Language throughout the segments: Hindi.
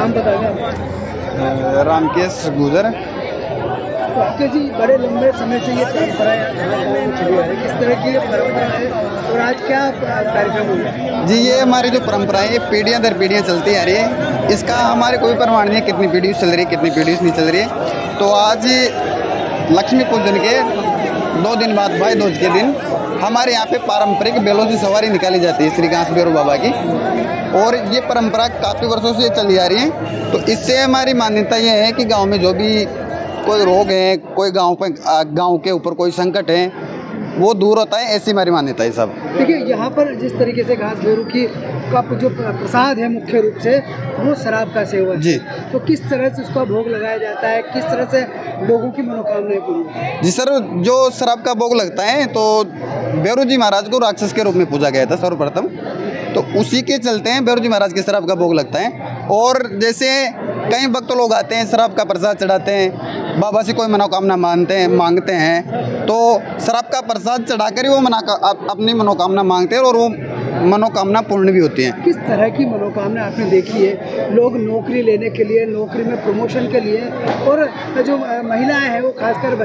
नाम बता दें। रामकेश गुजर। तो आपके जी बड़े लंबे समय से ये परंपरा चली आ रही है, किस तरह की ये परंपरा है और आज क्या कार्यक्रम हुआ? जी ये हमारी जो परंपरा है ये पीढ़ियाँ दर पीढ़ियाँ चलती आ रही है। इसका हमारे कोई प्रमाण नहीं है कितनी पीढ़ी चल रही है कितनी पीढ़ी नहीं चल रही है। तो आज लक्ष्मी पूजन के 2 दिन बाद भाई दूज के दिन हमारे यहाँ पे पारंपरिक बैलों की सवारी निकाली जाती है श्री घास भैरव बाबा की। और ये परंपरा काफ़ी वर्षों से चली आ रही है। तो इससे हमारी मान्यता ये है कि गांव में जो भी कोई रोग है, कोई गांव के ऊपर कोई संकट है, वो दूर होता है, ऐसी हमारी मान्यता है सब। देखिए यहाँ पर जिस तरीके से घास भैरव की का जो प्रसाद है मुख्य रूप से वो शराब का सेवन जी। तो किस तरह से उसका भोग लगाया जाता है, किस तरह से लोगों की मनोकामनाएं पूरी? जी सर, जो शराब का भोग लगता है तो भैरव जी महाराज को राक्षस के रूप में पूजा गया था सर्वप्रथम, तो उसी के चलते हैं भैरव जी महाराज के शराब का भोग लगता है। और जैसे कई भक्त लोग आते हैं शराब का प्रसाद चढ़ाते हैं, बाबा से कोई मनोकामना मांगते हैं, तो शराब का प्रसाद चढ़ाकर ही वो अपनी मनोकामना मांगते हैं और वो मनोकामना पूर्ण भी होती है। किस तरह की मनोकामना आपने देखी है? लोग नौकरी लेने के लिए, नौकरी में प्रमोशन के लिए, और जो महिलाएं हैं वो खासकर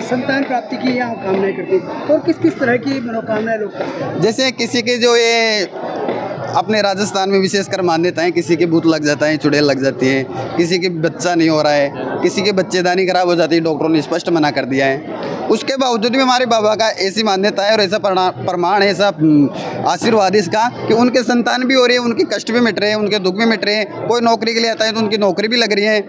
संतान प्राप्ति की यहाँ कामनाएं करती हैं। और किस किस तरह की मनोकामनाएं लोग करते हैं? जैसे किसी के जो ये अपने राजस्थान में विशेषकर मान्यता है, किसी के भूत लग जाता है, चुड़ैल लग जाती है, किसी के बच्चा नहीं हो रहा है, किसी के बच्चेदानी खराब हो जाती है, डॉक्टरों ने स्पष्ट मना कर दिया है। उसके बावजूद भी हमारे बाबा का ऐसी मान्यता है और ऐसा प्रमाण है, ऐसा आशीर्वाद इसका कि उनके संतान भी हो रही है, उनके कष्ट भी मिट रहे हैं, उनके दुख भी मिट रहे हैं। कोई नौकरी के लिए आता है तो उनकी नौकरी भी लग रही है।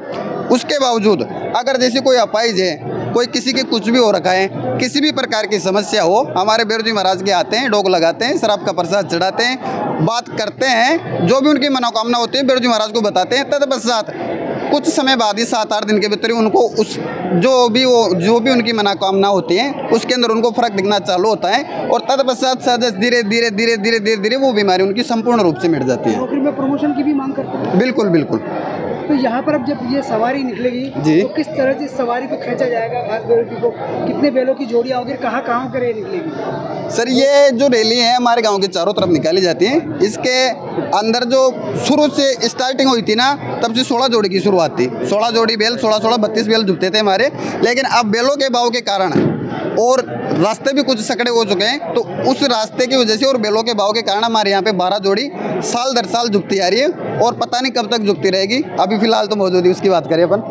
उसके बावजूद अगर जैसे कोई अपाहिज है, कोई किसी के कुछ भी हो रखा है, किसी भी प्रकार की समस्या हो, हमारे भैरव जी महाराज के आते हैं, डोग लगाते हैं, शराब का प्रसाद चढ़ाते हैं, बात करते हैं, जो भी उनकी मनोकामना होती है भैरव जी महाराज को बताते हैं। तत्पश्चात कुछ समय बाद ही 7-8 दिन के भीतर उनको उस जो भी उनकी मनोकामना होती है उसके अंदर उनको फर्क दिखना चालू होता है और तत्पश्चात सहज धीरे धीरे वो बीमारी उनकी संपूर्ण रूप से मिट जाती है। नौकरी में प्रमोशन की भी मांग करते हैं? बिल्कुल बिल्कुल। तो यहाँ पर अब जब ये सवारी निकलेगी जी, तो किस तरह से सवारी को खींचा जाएगा? घास भैरव की को कितने बैलों की जोड़ियाँ होगी, कहाँ कर निकलेगी? सर ये जो रैली है हमारे गांव के चारों तरफ निकाली जाती है। इसके अंदर जो शुरू से स्टार्टिंग हुई थी ना, तब से 16 जोड़ी की शुरुआत थी। 16 जोड़ी बैल, 16 32 बैल जुटते थे हमारे। लेकिन अब बैलों के भाव के कारण और रास्ते भी कुछ सकड़े हो चुके हैं, तो उस रास्ते की वजह से और बैलों के भाव के कारण हमारे यहाँ पे 12 जोड़ी साल दर साल जुटती आ रही है और पता नहीं कब तक जुटती रहेगी। अभी फिलहाल तो मौजूद है, उसकी बात करें अपन।